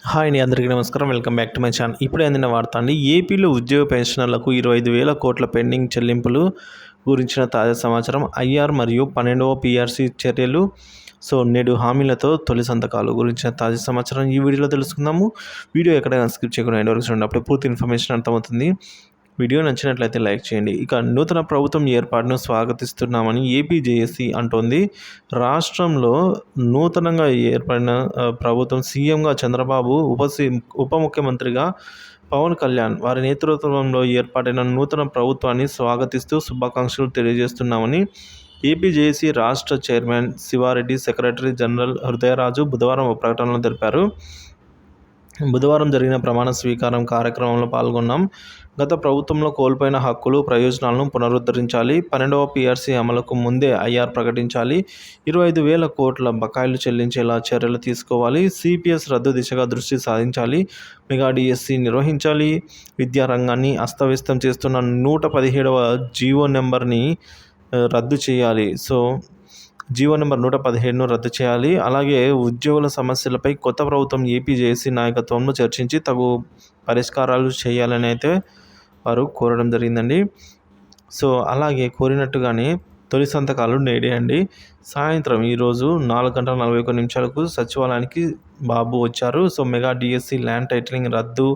Hi అండి, అందరికీ నమస్కారం. Welcome back to my channel. ఇప్పుడే అందిన వార్త అండి. ఏపీలో ఉద్యోగ పెన్షనర్లకు 25,000 కోట్ల పెండింగ్ చెల్లింపులు గురించిన తాజా సమాచారం. ఐఆర్ మరియు 12వ పీఆర్సీ చర్యలు. నేడు హామీలతో తొలి సంతకాలు గురించిన తాజా సమాచారం ఈ వీడియోలో తెలుసుకుందాము. వీడియో ఎక్కడైనా స్కిప్ చేయకుండా ఎండ్ వరకు చూడండి. అప్పుడే పూర్తి ఇన్ఫర్మేషన్ అర్థమవుతుంది. వీడియో నచ్చినట్లయితే లైక్ చేయండి. ఇక నూతన ప్రభుత్వం ఏర్పాటును స్వాగతిస్తున్నామని ఏపీ జేఏసీ అంటోంది. రాష్ట్రంలో నూతనంగా ఏర్పడిన ప్రభుత్వం సీఎంగా చంద్రబాబు, ఉప ముఖ్యమంత్రిగా పవన్ కళ్యాణ్ వారి నేతృత్వంలో ఏర్పాటైన నూతన ప్రభుత్వాన్ని స్వాగతిస్తూ శుభాకాంక్షలు తెలియజేస్తున్నామని ఏపీ జేఏసీ రాష్ట్ర chairman Sivareddy, secretary general Hrudayaraju బుధవారం ఒక ప్రకటనలో తెలిపారు. బుధవారం జరిగిన ప్రమాణ స్వీకారం కార్యక్రమంలో పాల్గొన్నాం. గత ప్రభుత్వంలో కోల్పోయిన హక్కులు, ప్రయోజనాలను పునరుద్ధరించాలి. 12వ పీఆర్సీ అమలుకు ముందే ఐఆర్ ప్రకటించాలి. 25,000 కోట్ల బకాయిలు చెల్లించేలా చర్యలు తీసుకోవాలి. సిపిఎస్ రద్దు దిశగా దృష్టి సాధించాలి. మెగా డిఎస్సి నిర్వహించాలి. విద్యారంగాన్ని అస్తవ్యస్తం చేస్తున్న 117వ జీవో నెంబర్ని రద్దు చేయాలి. జీవో నెంబర్ 117ను రద్దు చేయాలి. అలాగే ఉద్యోగుల సమస్యలపై కొత్త ప్రభుత్వం ఏపీ జేఏసీ నాయకత్వంలో చర్చించి తగు పరిష్కారాలు చేయాలని అయితే వారు కోరడం జరిగిందండి. అలాగే కోరినట్టుగానే తొలి సంతకాలు నేడే అండి. సాయంత్రం ఈరోజు 4:41 సచివాలయానికి బాబు వచ్చారు. మంత్రులకు డిఎస్సి, ల్యాండ్ టైటిలింగ్ రద్దు,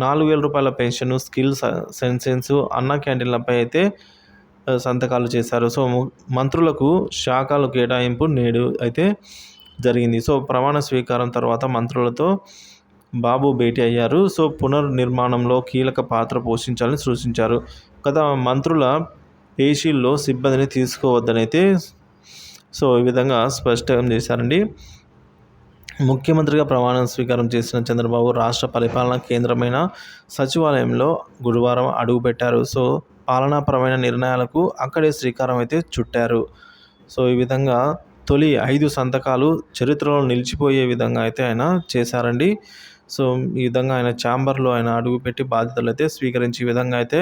4,000 రూపాయల పెన్షన్, స్కిల్ సెన్సెన్స్, అన్నా క్యాంటీన్లపై అయితే సంతకాలు చేశారు. మంత్రులకు శాఖల కేటాయింపు నేడు అయితే జరిగింది. ప్రమాణ స్వీకారం తర్వాత మంత్రులతో బాబు భేటీ అయ్యారు. పునర్నిర్మాణంలో కీలక పాత్ర పోషించాలని సూచించారు. గత మంత్రుల పేషీల్లో సిబ్బందిని తీసుకోవద్దని అయితే ఈ విధంగా స్పష్టం చేశారండి. ముఖ్యమంత్రిగా ప్రమాణ స్వీకారం చేసిన చంద్రబాబు రాష్ట్ర పరిపాలనా కేంద్రమైన సచివాలయంలో గురువారం అడుగుపెట్టారు. పాలనాపరమైన నిర్ణయాలకు అక్కడే శ్రీకారం అయితే చుట్టారు. ఈ విధంగా తొలి 5 సంతకాలు చరిత్రలో నిలిచిపోయే విధంగా అయితే ఆయన చేశారండి. ఈ విధంగా ఆయన ఛాంబర్లో ఆయన అడుగుపెట్టి బాధ్యతలు అయితే స్వీకరించే విధంగా అయితే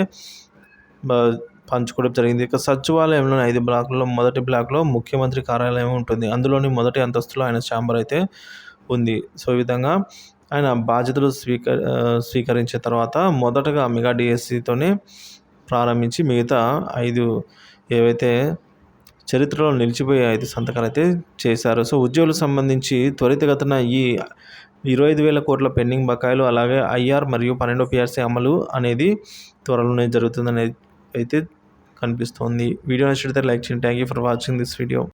పంచుకోవడం జరిగింది. ఇక సచివాలయంలోని 5 బ్లాకుల్లో మొదటి బ్లాక్లో ముఖ్యమంత్రి కార్యాలయం ఉంటుంది. అందులోని మొదటి అంతస్తులో ఆయన ఛాంబర్ అయితే ఉంది. ఈ విధంగా ఆయన బాధ్యతలు స్వీకరించిన తర్వాత మొదటగా మెగా డిఎస్సితోనే ప్రారంభించి మిగతా 5 ఏవైతే చరిత్రలో నిలిచిపోయే 5 సంతకాలు అయితే చేశారు. ఉద్యోగులకు సంబంధించి త్వరితగతిన ఈ 25,000 కోట్ల పెండింగ్ బకాయిలు, అలాగే ఐఆర్ మరియు 12వ పీఆర్సీ అమలు అనేది త్వరలోనే జరుగుతుందని అయితే కనిపిస్తోంది. వీడియో నచ్చితే లైక్ చేయండి. Thank you for watching this video.